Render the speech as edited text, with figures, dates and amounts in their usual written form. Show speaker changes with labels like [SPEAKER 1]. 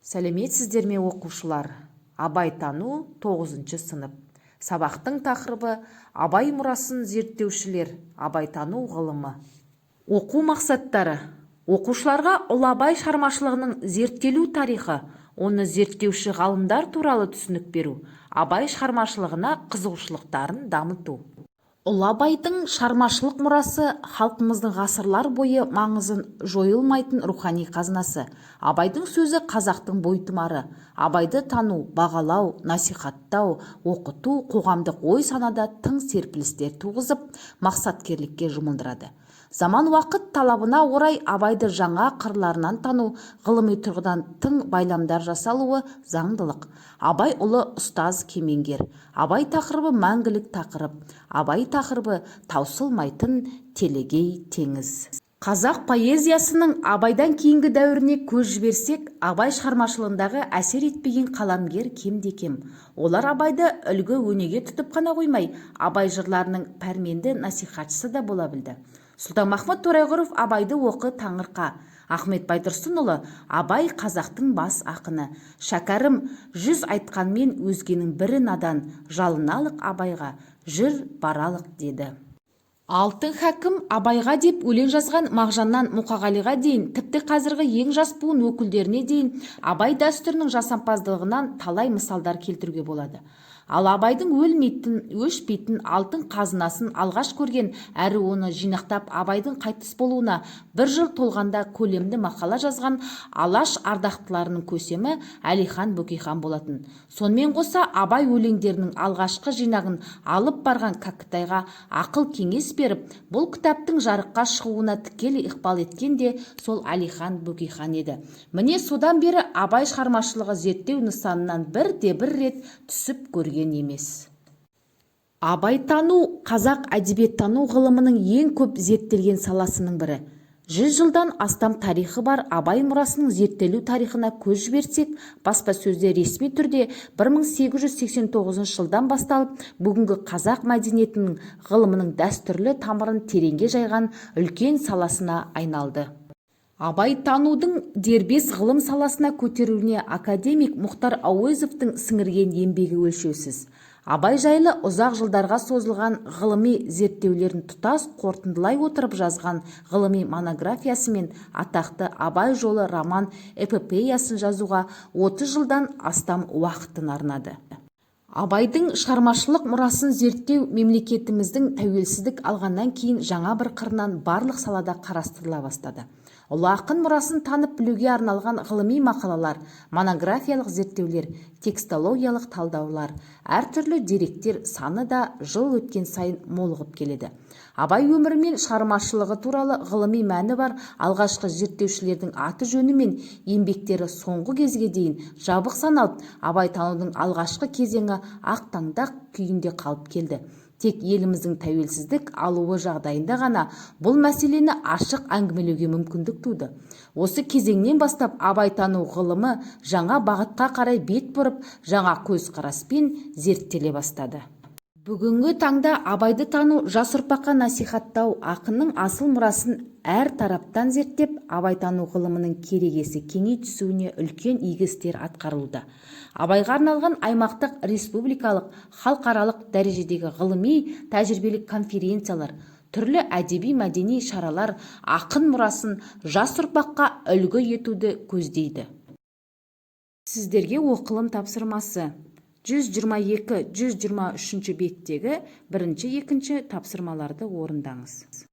[SPEAKER 1] Сәлеметсіздер ме оқушылар? Абайтану 9 сынып. Сабақтың тақырыбы Абай мұрасын зерттеушілер, абайтану ғылымы. Оқу мақсаттары. Оқушыларға Ұлы Абай шығармашылығының зерттелу тарихы, оны зерттеуші ғалымдар туралы түсінік беру, Абай шығармашылығына қызығушылықтарын дамыту. Ұлы Абайдың шығармашылық мұрасы халқымыздың ғасырлар бойы маңызын жойылмайтын рухани қазынасы. Абайдың сөзі қазақтың бойтұмары. Абайды тану, бағалау, насихаттау, оқыту қоғамдық ой санада тың серпілістер туғызып, мақсаткерлікке жұмылдырады. Заман уақыт талабына орай Абайды жаңа қырларынан тану, ғылыми тұрғыдан тың байламдар жасалуы заңдылық. Абай ұлы ұстаз кемеңгер. Абай тақырыбы мәңгілік тақырып. Абай тақырыбы таусылмайтын телегей теңіз. Қазақ поэзиясының Абайдан кейінгі дәуіріне көз жіберсек, Абай шығармашылығындағы әсер етпеген қаламгер кемде-кем. Олар Абайды үлгі өнеге тұтып қана қоймай, Абай жырларының пәрменді насихатшысы да бола білді. Сұлтанмахмұт Торайғыров Абайды оқы таңырқа. Ахмет Байтұрсынұлы Абай қазақтың бас ақыны. Шәкәрім жүз айтқанмен өзгенің бірі надан, жалыналық Абайға жүр баралық деді. Алтын хәкім Абайға деп өлең жазған Мағжаннан Мұқағалиға дейін, тіпті қазіргі ең жас буын өкілдеріне дейін Абай дәстүрінің жасампаздылығынан талай мысалдар келтіруге болады. Ал Абайдың өлмейтін, өшпейтін алтын қазынасын алғаш көрген әрі оны жинақтап Абайдың қайтыс болуына 1 жыл толғанда көлемді мақала жазған алаш ардақтыларының көсемі Әлихан Бөкейхан болатын. Сонымен қоса Абай өлеңдерінің алғашқы жинағын алып барған Кәкітайға ақыл кеңес беріп, бұл кітаптың жарыққа шығуына тікелей ықпал еткен де сол Әлихан Бөкейхан еді. Міне содан бері Абай шығармашылығы зерттеу нысанынан бірде-бір рет түсіп көрген емес. Абайтану қазақ әдебиеттану ғылымының ең көп зерттелген саласының бірі. 100 жылдан астам тарихы бар Абай мұрасының зерттелу тарихына көз жіберсек, баспасөзде ресми түрде 1889 жылдан басталып, бүгінгі қазақ мәдениетінің ғылымының дәстүрлі тамырын тереңге жайған үлкен саласына айналды. Абайтанудың дербес ғылым саласына көтеруіне академик Мұхтар Әуезовтың сіңірген еңбегі өлшеусіз. Абай жайлы ұзақ жылдарға созылған ғылыми зерттеулерін тұтас қорытындылай отырып жазған ғылыми монографиясы мен атақты Абай жолы роман эпопеясын жазуға 30 жылдан астам уақытын арнады. Абайдың шығармашылық мұрасын зерттеу мемлекетіміздің тәуелсіздік алғаннан кейін жаңа бір қырынан барлық салада қарастырыла бастады. Ұлы ақын мұрасын танып білуге арналған ғылыми мақалалар, монографиялық зерттеулер, текстологиялық талдаулар, әртүрлі деректер саны да жыл өткен сайын молығып келеді. Абай өмірі мен шығармашылығы туралы ғылыми мәні бар алғашқы зерттеушілердің аты жөні мен еңбектері соңғы кезге дейін жабық саналып, абайтанудың алғашқы кезеңі ақтаңдақ күйінде қалып келді. Тек еліміздің тәуелсіздік алуы жағдайында ғана бұл мәселені ашық әңгімелеуге мүмкіндік туды. Осы кезеңнен бастап абайтану ғылымы жаңа бағытқа қарай бет бұрып, жаңа көзқараспен зерттеле бастады. Бүгінгі таңда Абайды тану, жас ұрпаққа насихаттау, ақынның асыл мұрасын әр тараптан зерттеп, абайтану ғылымының керегесі кеңей түсуіне үлкен игі істер атқарылуда. Абайға арналған аймақтық, республикалық, халықаралық дәрежедегі ғылыми тәжірибелік конференциялар, түрлі әдеби-мәдени шаралар ақын мұрасын жас ұрпаққа үлгі етуді көздейді. Сіздерге оқылым тапсырмасы. 122-123 беттегі 1-2 тапсырмаларды орындаңыз.